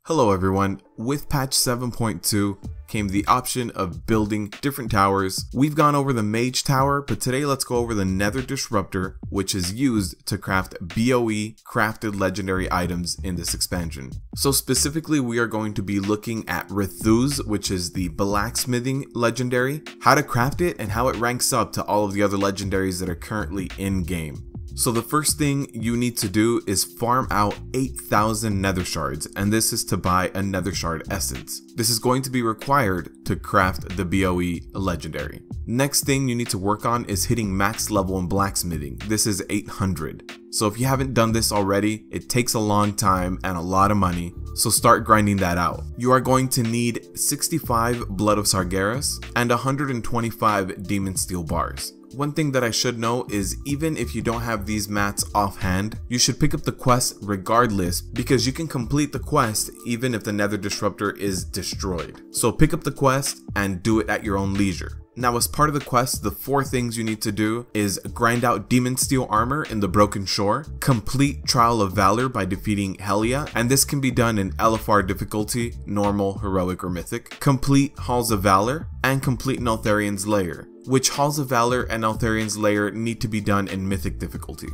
Hello everyone, with patch 7.2 came the option of building different towers. We've gone over the Mage Tower, but today let's go over the Nether Disruptor, which is used to craft BOE crafted legendary items in this expansion. So specifically we are going to be looking at Rethu's, which is the Blacksmithing Legendary, how to craft it and how it ranks up to all of the other legendaries that are currently in game. So the first thing you need to do is farm out 8,000 nether shards, and this is to buy a nether shard essence. This is going to be required to craft the BOE legendary. Next thing you need to work on is hitting max level in blacksmithing. This is 800. So if you haven't done this already, it takes a long time and a lot of money, so start grinding that out. You are going to need 65 Blood of Sargeras and 125 Demon Steel bars. One thing that I should know is even if you don't have these mats offhand, you should pick up the quest regardless, because you can complete the quest even if the Nether Disruptor is destroyed. So pick up the quest and do it at your own leisure. Now, as part of the quest, the 4 things you need to do is grind out Demon Steel armor in the Broken Shore, complete Trial of Valor by defeating Helia, and this can be done in LFR difficulty, normal, heroic, or mythic, complete Halls of Valor, and complete Neltharion's Lair, which Halls of Valor and Neltharion's Lair need to be done in mythic difficulty.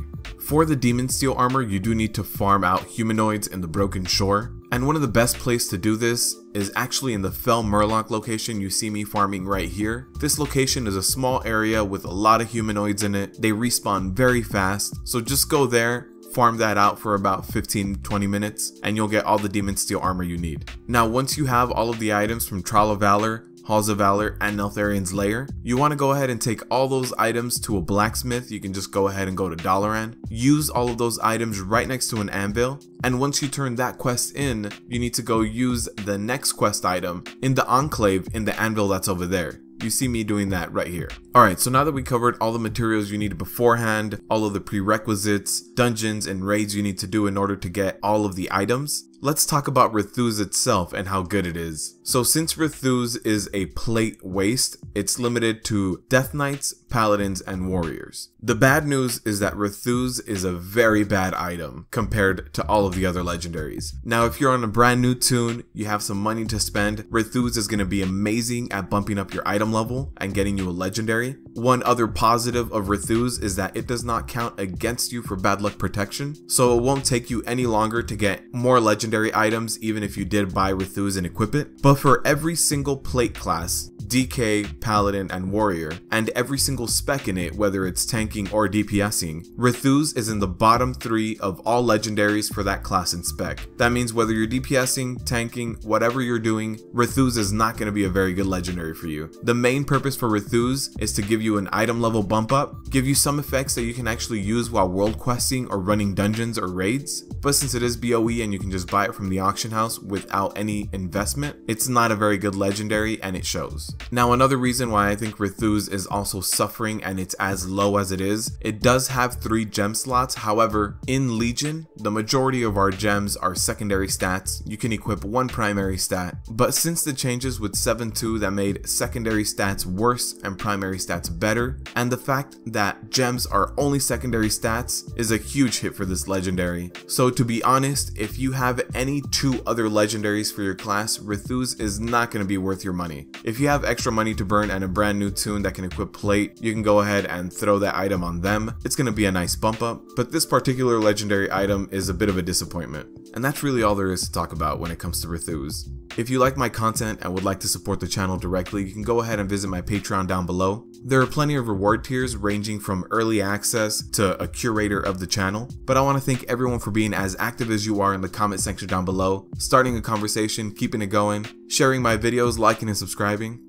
For the Demon Steel armor, you do need to farm out humanoids in the Broken Shore, and one of the best places to do this is actually in the Fell Murloc location you see me farming right here. This location is a small area with a lot of humanoids in it. They respawn very fast, so just go there, farm that out for about 15-20 minutes, and you'll get all the Demon Steel armor you need. Now, once you have all of the items from Trial of Valor, Halls of Valor, and Neltharion's Lair, you want to go ahead and take all those items to a blacksmith. You can just go ahead and go to Dalaran, use all of those items right next to an anvil, and once you turn that quest in, you need to go use the next quest item in the Enclave in the anvil that's over there. You see me doing that right here. Alright, so now that we covered all the materials you needed beforehand, all of the prerequisites, dungeons, and raids you need to do in order to get all of the items, let's talk about Rethu's itself and how good it is. So since Rethu's is a plate waste, it's limited to Death Knights, Paladins, and Warriors. The bad news is that Rethu's is a very bad item compared to all of the other legendaries. Now, if you're on a brand new toon, you have some money to spend, Rethu's is going to be amazing at bumping up your item level and getting you a legendary. One other positive of Rethu's is that it does not count against you for bad luck protection, so it won't take you any longer to get more legendary items even if you did buy Rethu's and equip it. But for every single plate class, DK, Paladin, and Warrior, and every single spec in it, whether it's tanking or DPSing, Rethu's is in the bottom 3 of all legendaries for that class and spec. That means whether you're DPSing, tanking, whatever you're doing, Rethu's is not going to be a very good legendary for you. The main purpose for Rethu's is to give you an item level bump up, give you some effects that you can actually use while world questing or running dungeons or raids, but since it is BOE and you can just buy it from the auction house without any investment, it's not a very good legendary, and it shows. Now, another reason why I think Rethu's is also suffering and it's as low as it is, it does have 3 gem slots. However, in Legion, the majority of our gems are secondary stats. You can equip 1 primary stat, but since the changes with 7.2 that made secondary stats worse and primary stats better, and the fact that gems are only secondary stats is a huge hit for this legendary. So to be honest, if you have any 2 other legendaries for your class, Rethu's is not going to be worth your money. If you have extra money to burn and a brand new toon that can equip plate, you can go ahead and throw that item on them. It's going to be a nice bump up, but this particular legendary item is a bit of a disappointment. And that's really all there is to talk about when it comes to Rethu's. If you like my content and would like to support the channel directly, you can go ahead and visit my Patreon down below. There are plenty of reward tiers ranging from early access to a curator of the channel, but I want to thank everyone for being as active as you are in the comment section down below, starting a conversation, keeping it going, sharing my videos, liking and subscribing.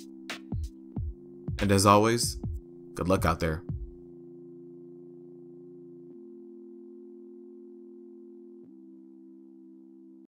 And as always, good luck out there.